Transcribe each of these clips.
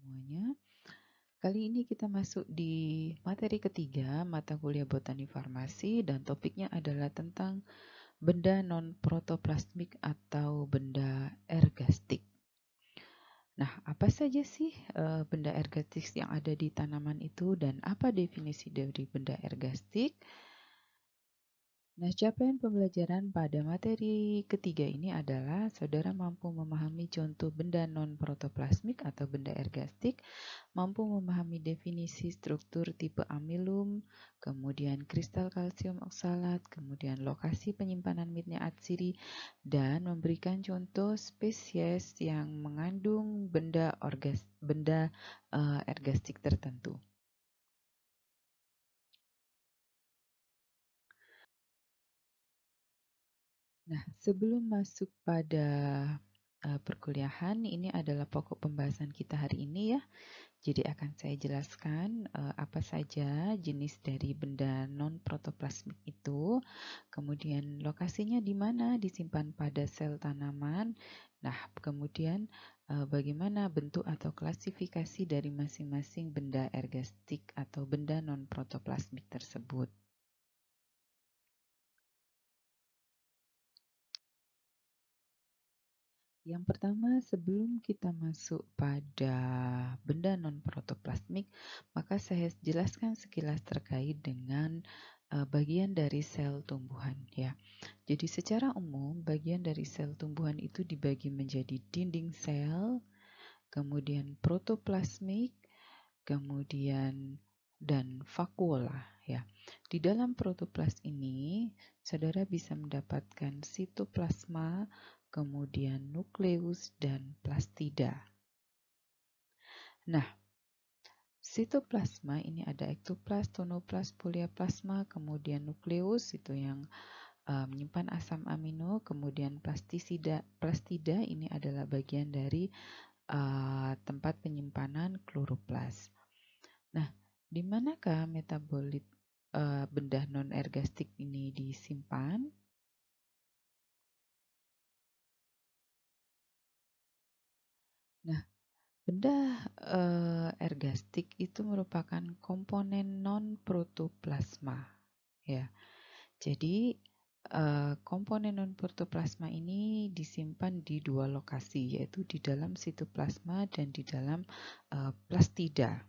semuanya. Kali ini kita masuk di materi ketiga, mata kuliah Botani Farmasi, dan topiknya adalah tentang benda non-protoplasmik atau benda ergastik. Nah, apa saja sih benda ergastik yang ada di tanaman itu dan apa definisi dari benda ergastik? Nah, capaian pembelajaran pada materi ketiga ini adalah saudara mampu memahami contoh benda non-protoplasmik atau benda ergastik, mampu memahami definisi struktur tipe amilum, kemudian kristal kalsium oksalat, kemudian lokasi penyimpanan mitnya atsiri, dan memberikan contoh spesies yang mengandung benda ergastik tertentu. Nah, sebelum masuk pada perkuliahan, ini adalah pokok pembahasan kita hari ini ya. Jadi akan saya jelaskan apa saja jenis dari benda non-protoplasmik itu, kemudian lokasinya di mana disimpan pada sel tanaman. Nah, kemudian bagaimana bentuk atau klasifikasi dari masing-masing benda ergastik atau benda non-protoplasmik tersebut. Yang pertama, sebelum kita masuk pada benda non-protoplasmik, maka saya jelaskan sekilas terkait dengan bagian dari sel tumbuhan ya. Jadi secara umum, bagian dari sel tumbuhan itu dibagi menjadi dinding sel, kemudian protoplasmik, kemudian dan vakuola ya. Di dalam protoplas ini, saudara bisa mendapatkan sitoplasma, kemudian nukleus dan plastida. Nah, sitoplasma ini ada ektoplast, tonoplast, poliaplasma, kemudian nukleus itu yang menyimpan asam amino, kemudian plastida ini adalah bagian dari tempat penyimpanan kloroplas. Nah, di manakah metabolit benda non-ergastik ini disimpan? Nah, benda ergastik itu merupakan komponen non-protoplasma, ya. Jadi komponen non-protoplasma ini disimpan di dua lokasi, yaitu di dalam sitoplasma dan di dalam plastida.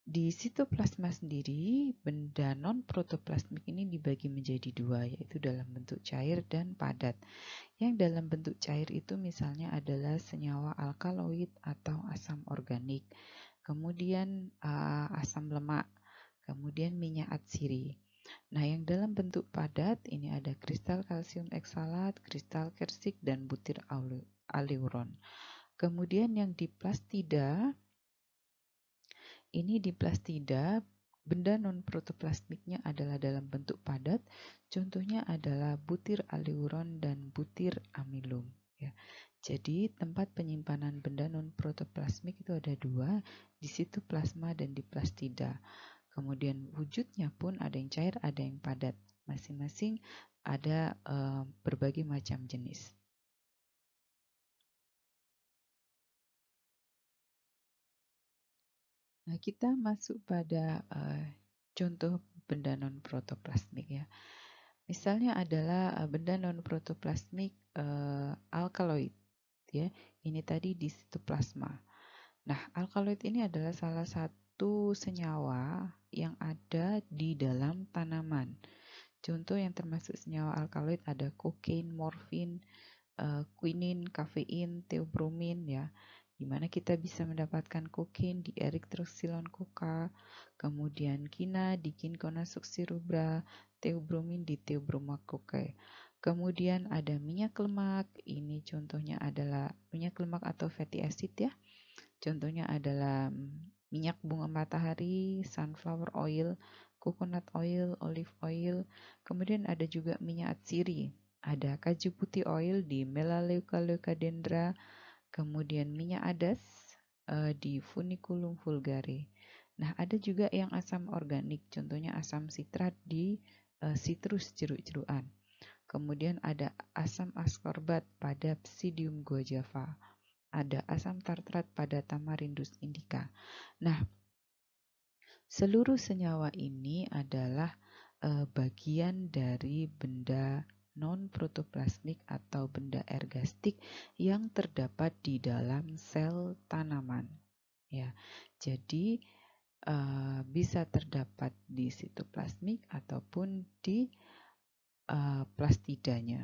Di sitoplasma sendiri, benda non-protoplasmik ini dibagi menjadi dua, yaitu dalam bentuk cair dan padat. Yang dalam bentuk cair itu misalnya adalah senyawa alkaloid atau asam organik, kemudian asam lemak, kemudian minyak atsiri. Nah, yang dalam bentuk padat ini ada kristal kalsium oksalat, kristal kersik, dan butir aleuron. Kemudian yang di plastida, ini di plastida, benda non-protoplasmiknya adalah dalam bentuk padat, contohnya adalah butir aleuron dan butir amilum. Ya. Jadi tempat penyimpanan benda non-protoplasmik itu ada dua, di sitoplasma dan di plastida. Kemudian wujudnya pun ada yang cair, ada yang padat. Masing-masing ada berbagai macam jenis. Nah, kita masuk pada contoh benda non-protoplasmik ya. Misalnya adalah benda non-protoplasmik alkaloid ya. Ini tadi di sitoplasma. Nah, alkaloid ini adalah salah satu senyawa yang ada di dalam tanaman. Contoh yang termasuk senyawa alkaloid ada kokain, morfin, quinin, kafein, theobromine ya. Di mana kita bisa mendapatkan kokain di Erythrocylon coca, kemudian kina di Cinchona succirubra, theobromine di Theobroma cocae. Kemudian ada minyak lemak, ini contohnya adalah minyak lemak atau fatty acid ya. Contohnya adalah minyak bunga matahari, sunflower oil, coconut oil, olive oil. Kemudian ada juga minyak atsiri. Ada kaju putih oil di Melaleuca kemudian minyak adas di Funiculum vulgare. Nah, ada juga yang asam organik, contohnya asam sitrat di citrus jeruk-jerukan. Kemudian ada asam ascorbat pada Psidium guajava. ada asam tartrat pada Tamarindus indica. Nah, seluruh senyawa ini adalah bagian dari benda non-protoplasmik atau benda ergastik yang terdapat di dalam sel tanaman. Ya, jadi bisa terdapat di sitoplasmik ataupun di plastidanya.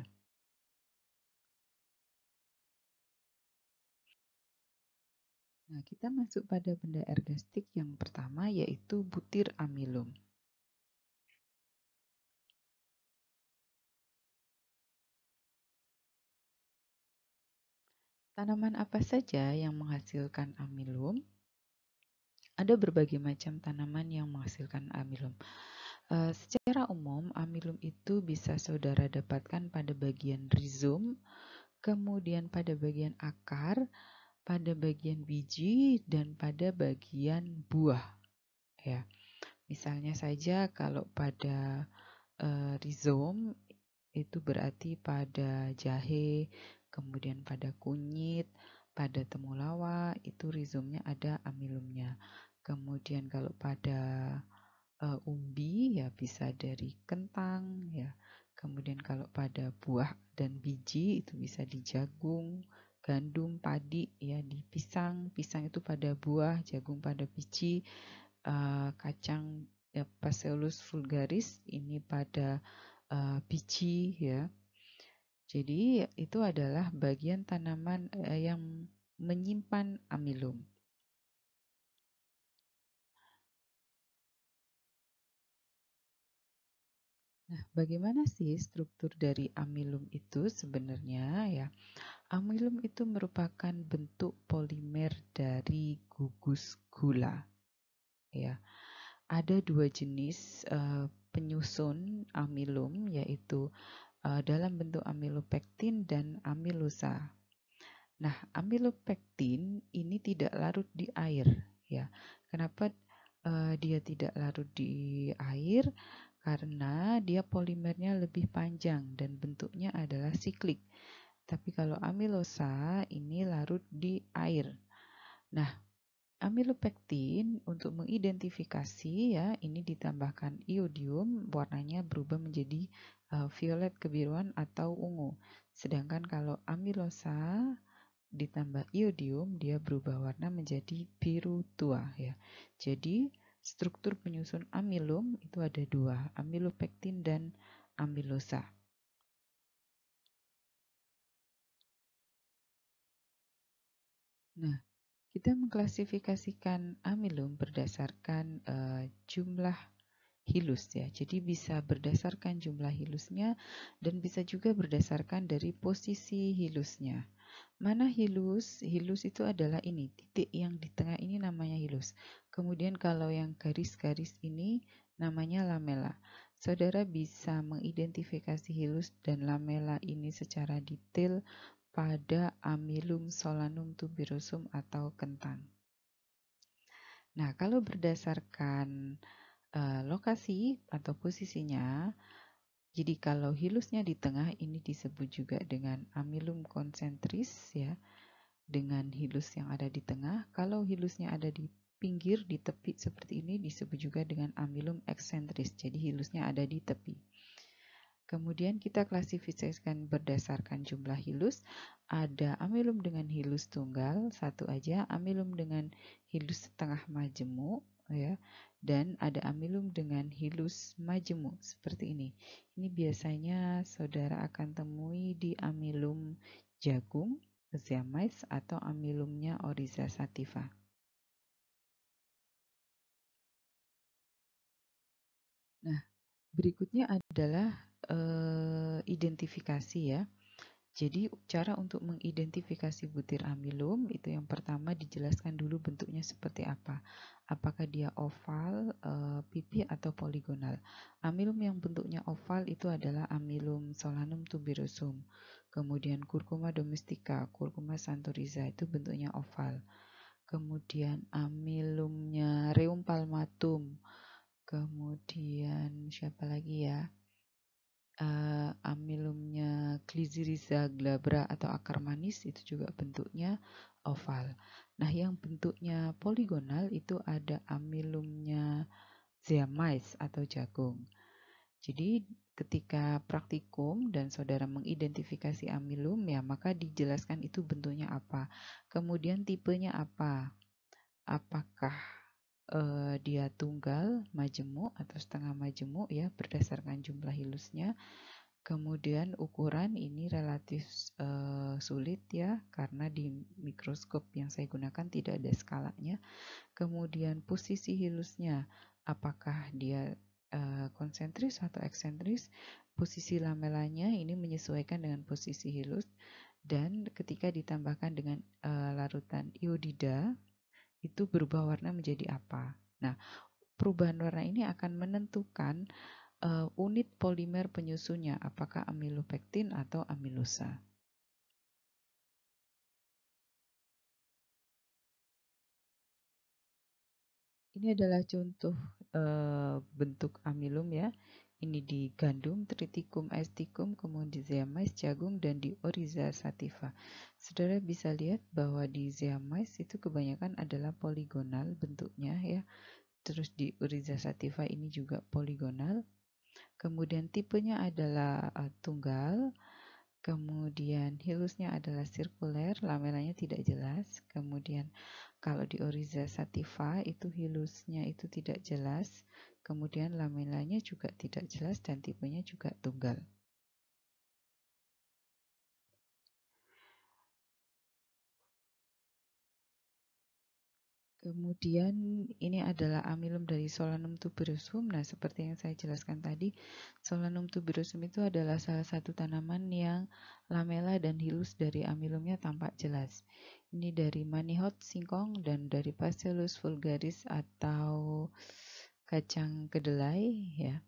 Nah, kita masuk pada benda ergastik yang pertama yaitu butir amilum. Tanaman apa saja yang menghasilkan amilum? Ada berbagai macam tanaman yang menghasilkan amilum. Secara umum, amilum itu bisa saudara dapatkan pada bagian rizom, kemudian pada bagian akar, pada bagian biji, dan pada bagian buah. Ya, misalnya saja kalau pada rizom itu berarti pada jahe, kemudian pada kunyit, pada temulawak itu rizomnya ada amilumnya. Kemudian kalau pada umbi ya bisa dari kentang ya. Kemudian kalau pada buah dan biji itu bisa di jagung, gandum, padi ya, di pisang. Pisang itu pada buah, jagung pada biji, kacang ya, Phaseolus vulgaris ini pada biji ya. Jadi itu adalah bagian tanaman yang menyimpan amilum. Nah, bagaimana sih struktur dari amilum itu sebenarnya ya? Amilum itu merupakan bentuk polimer dari gugus gula. Ya, ada dua jenis penyusun amilum yaitu dalam bentuk amilopektin dan amilosa. Nah, amilopektin ini tidak larut di air, ya. Kenapa dia tidak larut di air? Karena dia polimernya lebih panjang dan bentuknya adalah siklik. Tapi kalau amilosa ini larut di air. Nah, amilopektin untuk mengidentifikasi ya, ini ditambahkan iodium, warnanya berubah menjadi violet kebiruan atau ungu. Sedangkan kalau amilosa ditambah iodium, dia berubah warna menjadi biru tua ya. Jadi struktur penyusun amilum itu ada dua, amilopektin dan amilosa. Nah, kita mengklasifikasikan amilum berdasarkan jumlah hilus ya. Jadi bisa berdasarkan jumlah hilusnya dan bisa juga berdasarkan dari posisi hilusnya. Mana hilus? Hilus itu adalah ini, titik yang di tengah ini namanya hilus. Kemudian kalau yang garis-garis ini namanya lamela. Saudara bisa mengidentifikasi hilus dan lamela ini secara detail pada Amylum solanum tuberosum atau kentang. Nah, kalau berdasarkan lokasi atau posisinya, jadi kalau hilusnya di tengah ini disebut juga dengan Amylum concentris ya, dengan hilus yang ada di tengah. Kalau hilusnya ada di pinggir, di tepi seperti ini disebut juga dengan Amylum excentris. Jadi hilusnya ada di tepi. Kemudian kita klasifikasikan berdasarkan jumlah hilus. Ada amilum dengan hilus tunggal, satu aja, amilum dengan hilus setengah majemuk, ya, dan ada amilum dengan hilus majemuk seperti ini. Ini biasanya saudara akan temui di amilum jagung, Zeamyce, atau amilumnya Oryza sativa. Nah, berikutnya adalah identifikasi ya. Jadi cara untuk mengidentifikasi butir amilum itu yang pertama dijelaskan dulu bentuknya seperti apa. Apakah dia oval, pipi atau poligonal. Amilum yang bentuknya oval itu adalah Amylum solanum tuberosum. Kemudian Curcuma domestica, Curcuma santoriza itu bentuknya oval. Kemudian amilumnya Rheum palmatum. Kemudian siapa lagi ya? amilumnya Glycyrrhiza glabra atau akar manis itu juga bentuknya oval. Nah, yang bentuknya poligonal itu ada amilumnya zeamyce atau jagung. Jadi ketika praktikum dan saudara mengidentifikasi amilum ya maka dijelaskan itu bentuknya apa. Kemudian tipenya apa? Apakah dia tunggal, majemuk atau setengah majemuk ya berdasarkan jumlah hilusnya. Kemudian ukuran ini relatif sulit ya karena di mikroskop yang saya gunakan tidak ada skalanya. Kemudian posisi hilusnya, apakah dia konsentris atau eksentris? Posisi lamelanya ini menyesuaikan dengan posisi hilus dan ketika ditambahkan dengan larutan iodida itu berubah warna menjadi apa? Nah, perubahan warna ini akan menentukan unit polimer penyusunnya, apakah amilopektin atau amilosa. Ini adalah contoh bentuk amilum ya. Ini di gandum, triticum aesticum, kemudian zeamyce, jagung, dan di Oryza sativa. Saudara bisa lihat bahwa di zeamyce itu kebanyakan adalah poligonal bentuknya ya. Terus di Oryza sativa ini juga poligonal. Kemudian tipenya adalah tunggal. Kemudian hilusnya adalah sirkuler, lamelanya tidak jelas. Kemudian kalau di Oryza sativa itu hilusnya itu tidak jelas. Kemudian lamelanya juga tidak jelas dan tipenya juga tunggal. Kemudian ini adalah amilum dari Solanum tuberosum. Nah, seperti yang saya jelaskan tadi, Solanum tuberosum itu adalah salah satu tanaman yang lamela dan hilus dari amilumnya tampak jelas. Ini dari Manihot singkong dan dari Phaseolus vulgaris atau kacang kedelai ya.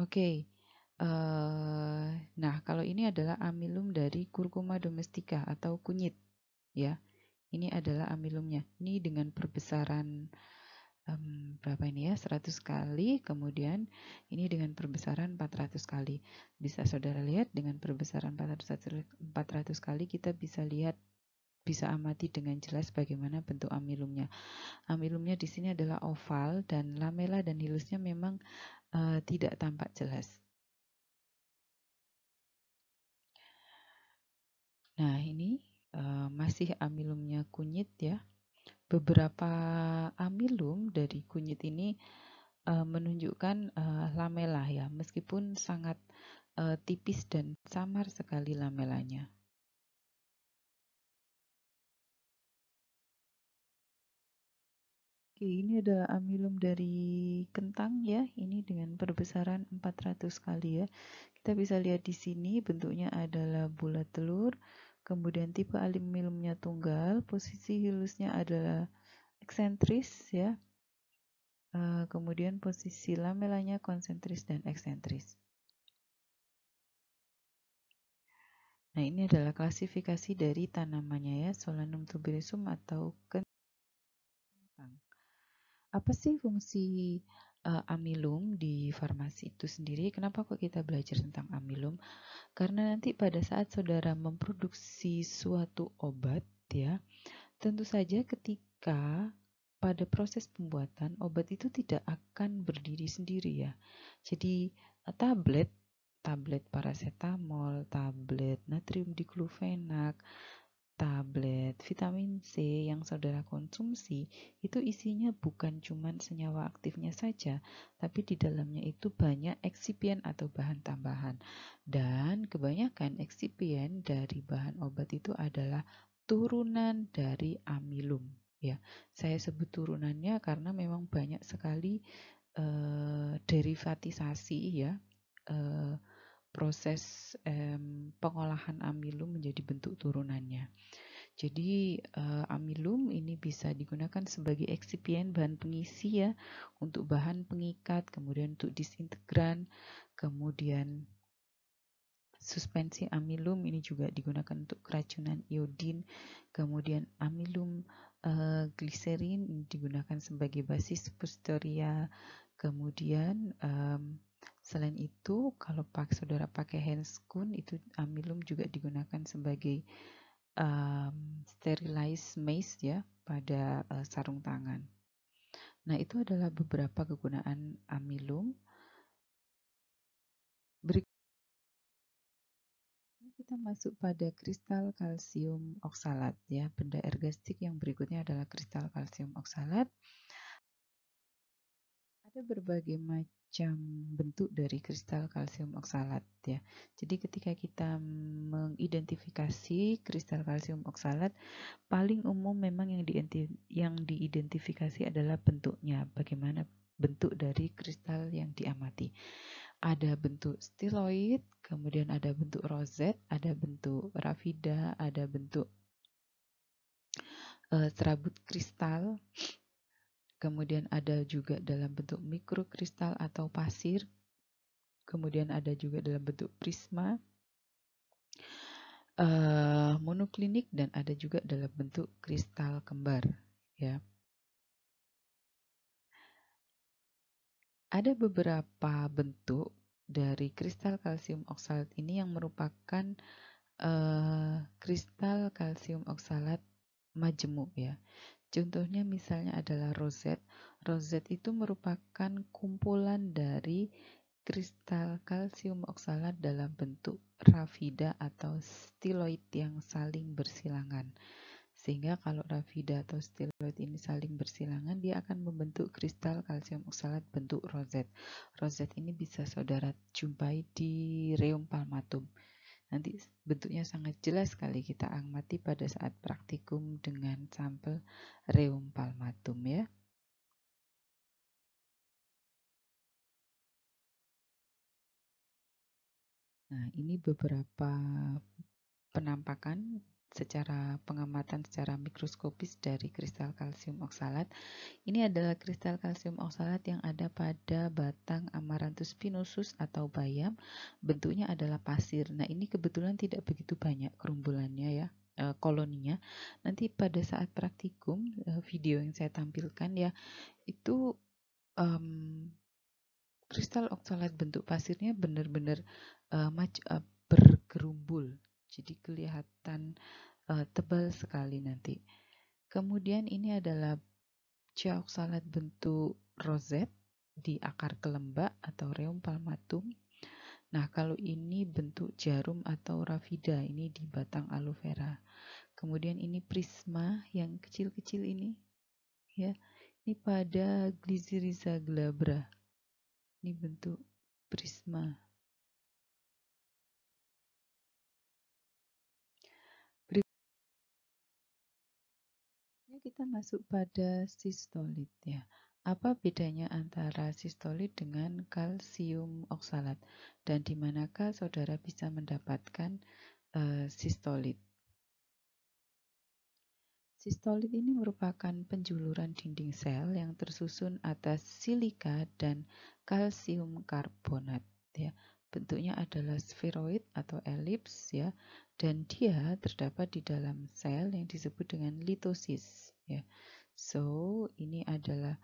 Oke. Nah, kalau ini adalah amilum dari Curcuma domestica atau kunyit ya. Ini adalah amilumnya. Ini dengan perbesaran berapa ini ya? 100 kali, kemudian ini dengan perbesaran 400 kali. Bisa saudara lihat dengan perbesaran 400 kali kita bisa lihat bisa amati dengan jelas bagaimana bentuk amilumnya. Amilumnya di sini adalah oval dan lamela dan hilusnya memang tidak tampak jelas. Nah, ini masih amilumnya kunyit ya. Beberapa amilum dari kunyit ini menunjukkan lamela ya, meskipun sangat tipis dan samar sekali lamelanya. Oke, ini adalah amilum dari kentang ya, ini dengan perbesaran 400 kali ya. Kita bisa lihat di sini bentuknya adalah bulat telur, kemudian tipe amilumnya tunggal, posisi hilusnya adalah eksentris ya, kemudian posisi lamelanya konsentris dan eksentris. Nah, ini adalah klasifikasi dari tanamannya ya, Solanum tuberosum atau kentang. Apa sih fungsi amilum di farmasi itu sendiri? Kenapa kok kita belajar tentang amilum? Karena nanti pada saat saudara memproduksi suatu obat ya, tentu saja ketika pada proses pembuatan obat itu tidak akan berdiri sendiri ya. Jadi tablet paracetamol, tablet natrium diklofenak, tablet vitamin C yang saudara konsumsi itu isinya bukan cuma senyawa aktifnya saja, tapi di dalamnya itu banyak eksipien atau bahan tambahan. Dan kebanyakan eksipien dari bahan obat itu adalah turunan dari amilum. Ya, saya sebut turunannya karena memang banyak sekali derivatisasi ya. eh, Proses pengolahan amilum menjadi bentuk turunannya. Jadi amilum ini bisa digunakan sebagai eksipien bahan pengisi ya untuk bahan pengikat, kemudian untuk disintegran, kemudian suspensi amilum ini juga digunakan untuk keracunan iodin, kemudian amilum Gliserin digunakan sebagai basis Pustoria. Kemudian selain itu, kalau saudara pakai handscoon, itu amilum juga digunakan sebagai sterilized mace ya pada sarung tangan. Nah, itu adalah beberapa kegunaan amilum. Berikutnya kita masuk pada kristal kalsium oksalat ya. Benda ergastik yang berikutnya adalah kristal kalsium oksalat. Ada berbagai macam bentuk dari kristal kalsium oksalat ya. Jadi ketika kita mengidentifikasi kristal kalsium oksalat, paling umum memang yang diidentifikasi adalah bentuknya. Bagaimana bentuk dari kristal yang diamati. Ada bentuk stiloid, kemudian ada bentuk roset, ada bentuk rafida, ada bentuk serabut kristal. Kemudian ada juga dalam bentuk mikrokristal atau pasir. Kemudian ada juga dalam bentuk prisma, monoklinik, dan ada juga dalam bentuk kristal kembar. Ya. Ada beberapa bentuk dari kristal kalsium oksalat ini yang merupakan kristal kalsium oksalat majemuk ya. Contohnya misalnya adalah roset. Roset itu merupakan kumpulan dari kristal kalsium oksalat dalam bentuk rafida atau stiloid yang saling bersilangan. Sehingga kalau rafida atau stiloid ini saling bersilangan, dia akan membentuk kristal kalsium oksalat bentuk roset. Roset ini bisa saudara jumpai di Rheum palmatum. Nanti bentuknya sangat jelas sekali kita amati pada saat praktikum dengan sampel Rheum palmatum ya. Nah, ini beberapa penampakan secara pengamatan secara mikroskopis dari kristal kalsium oksalat. Ini adalah kristal kalsium oksalat yang ada pada batang Amaranthus spinosus atau bayam. Bentuknya adalah pasir. Nah, ini kebetulan tidak begitu banyak kerumbulannya ya, koloninya. Nanti pada saat praktikum, video yang saya tampilkan ya, itu kristal oksalat bentuk pasirnya benar-benar bergerumbul. Jadi kelihatan tebal sekali nanti. Kemudian ini adalah oksalat bentuk roset di akar kelembak atau Rheum palmatum. Nah, kalau ini bentuk jarum atau rafida, ini di batang aloe vera. Kemudian ini prisma yang kecil-kecil ini, ya. Ini pada Glycyrrhiza glabra. Ini bentuk prisma. Berikutnya kita masuk pada sistolit ya. Apa bedanya antara sistolit dengan kalsium oksalat dan di manakah saudara bisa mendapatkan sistolit? Sistolit ini merupakan penjuluran dinding sel yang tersusun atas silika dan kalsium karbonat ya. Bentuknya adalah sferoid atau elips ya, dan dia terdapat di dalam sel yang disebut dengan litosis ya. So, ini adalah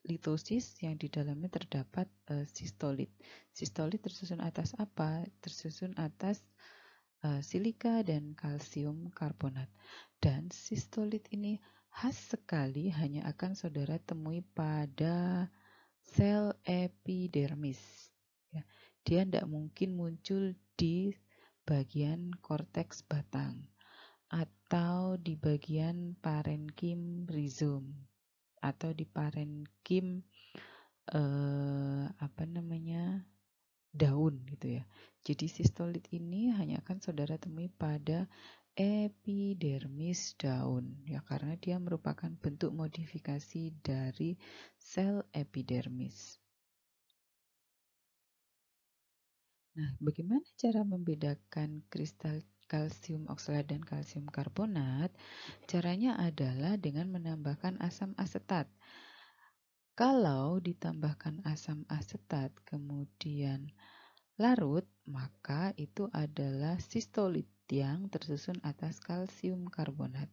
litosis yang di dalamnya terdapat sistolit. Sistolit tersusun atas apa? Tersusun atas silika dan kalsium karbonat. Dan sistolit ini khas sekali hanya akan saudara temui pada sel epidermis. Ya, dia tidak mungkin muncul di bagian korteks batang atau di bagian parenkim rizom atau di parenkim daun gitu ya. Jadi sistolit ini hanya akan saudara temui pada epidermis daun ya, karena dia merupakan bentuk modifikasi dari sel epidermis. Nah, bagaimana cara membedakan kristal kalsium oksalat dan kalsium karbonat? Caranya adalah dengan menambahkan asam asetat. Kalau ditambahkan asam asetat kemudian larut, maka itu adalah sistolit yang tersusun atas kalsium karbonat.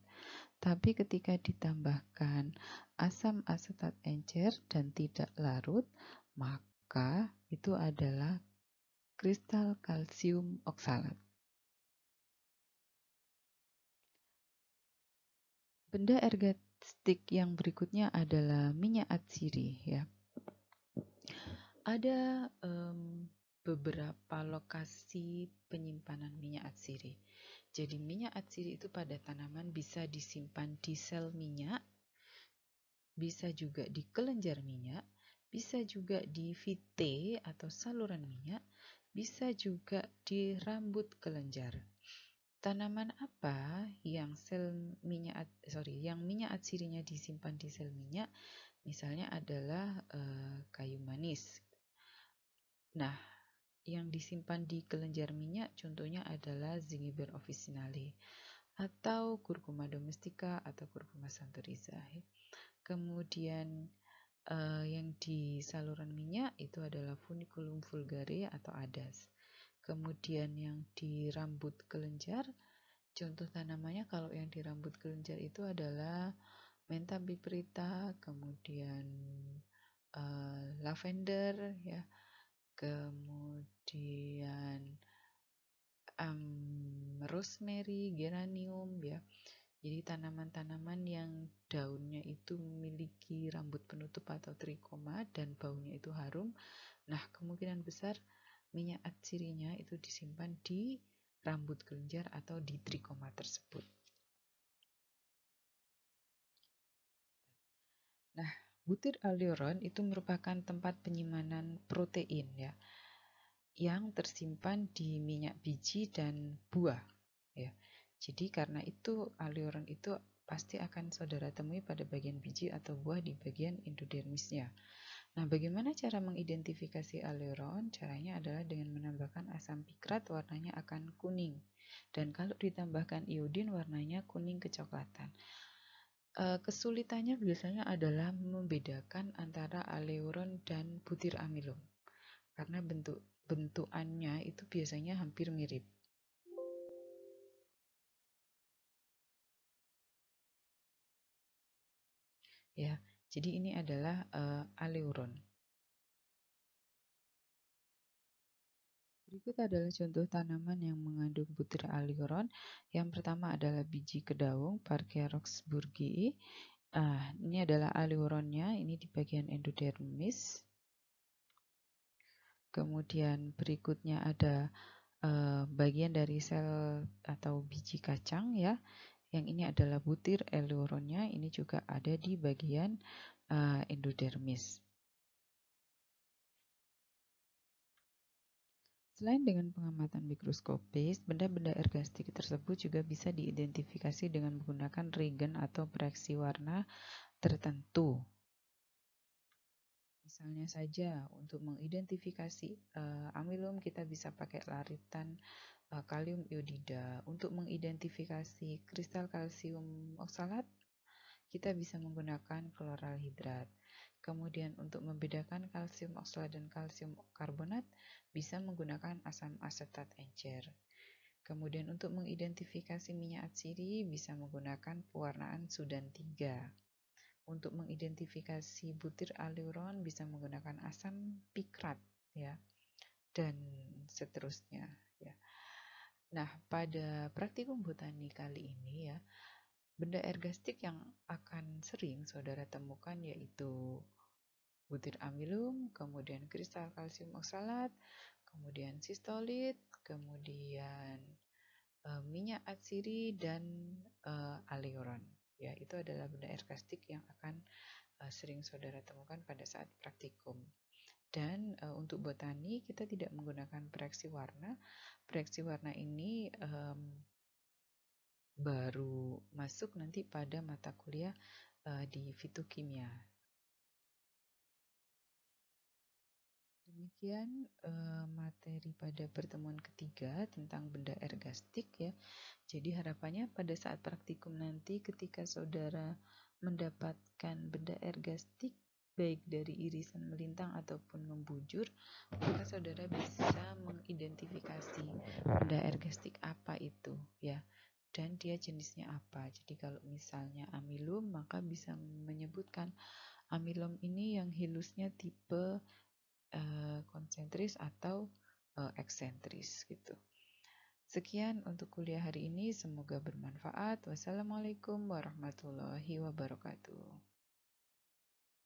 Tapi ketika ditambahkan asam asetat encer dan tidak larut, maka itu adalah kristal kalsium oksalat. Benda ergastik yang berikutnya adalah minyak atsiri, ya. Ada beberapa lokasi penyimpanan minyak atsiri. Jadi minyak atsiri itu pada tanaman bisa disimpan di sel minyak, bisa juga di kelenjar minyak, bisa juga di vite atau saluran minyak, bisa juga di rambut kelenjar. Tanaman apa yang yang minyak atsirinya disimpan di sel minyak? Misalnya adalah kayu manis. Nah, yang disimpan di kelenjar minyak contohnya adalah Zingiber officinale atau Curcuma domestica atau Curcuma santoriza. Kemudian yang di saluran minyak itu adalah Funiculum vulgare atau adas. Kemudian yang di rambut kelenjar, contoh tanamannya kalau yang di rambut kelenjar itu adalah Mentha piperita, kemudian lavender, ya, kemudian rosemary, geranium, ya. Jadi tanaman-tanaman yang daunnya itu memiliki rambut penutup atau trikoma dan baunya itu harum. Nah, kemungkinan besar minyak atsirinya itu disimpan di rambut kelenjar atau di trikoma tersebut. Nah, butir aleuron itu merupakan tempat penyimpanan protein, ya, yang tersimpan di minyak biji dan buah, ya. Jadi karena itu aleuron itu pasti akan saudara temui pada bagian biji atau buah di bagian endodermisnya. Nah, bagaimana cara mengidentifikasi aleuron? Caranya adalah dengan menambahkan asam pikrat, warnanya akan kuning. Dan kalau ditambahkan iodin, warnanya kuning kecoklatan. Kesulitannya biasanya adalah membedakan antara aleuron dan butir amilum. Karena bentukannya itu biasanya hampir mirip. Ya, jadi ini adalah aleuron. Berikut adalah contoh tanaman yang mengandung butir aleuron. Yang pertama adalah biji kedaung, Parkia roxburghii. Ini adalah aleuronnya, ini di bagian endodermis. Kemudian berikutnya ada bagian dari sel atau biji kacang, ya. Yang ini adalah butir aleuronnya, ini juga ada di bagian endodermis. Selain dengan pengamatan mikroskopis, benda-benda ergastik tersebut juga bisa diidentifikasi dengan menggunakan regen atau pereaksi warna tertentu. Misalnya saja, untuk mengidentifikasi amilum kita bisa pakai laritan kalium iodida. Untuk mengidentifikasi kristal kalsium oksalat, kita bisa menggunakan kloral hidrat. Kemudian untuk membedakan kalsium oksalat dan kalsium karbonat, bisa menggunakan asam asetat encer. Kemudian untuk mengidentifikasi minyak atsiri, bisa menggunakan pewarnaan Sudan 3. Untuk mengidentifikasi butir aleuron, bisa menggunakan asam pikrat, ya, dan seterusnya, ya. Nah, pada praktikum botani kali ini, ya, benda ergastik yang akan sering saudara temukan yaitu butir amilum, kemudian kristal kalsium oksalat, kemudian sistolit, kemudian minyak atsiri, dan aleuron. Ya, itu adalah benda ergastik yang akan sering saudara temukan pada saat praktikum. Dan untuk botani kita tidak menggunakan pereaksi warna. Pereaksi warna ini baru masuk nanti pada mata kuliah di fitokimia. Demikian materi pada pertemuan ketiga tentang benda ergastik, ya. Jadi harapannya pada saat praktikum nanti ketika saudara mendapatkan benda ergastik, baik dari irisan melintang ataupun membujur, maka saudara bisa mengidentifikasi benda ergastik apa itu ya, dan dia jenisnya apa. Jadi kalau misalnya amilum, maka bisa menyebutkan amilum ini yang hilusnya tipe konsentris atau eksentris gitu. Sekian untuk kuliah hari ini, semoga bermanfaat. Wassalamualaikum warahmatullahi wabarakatuh.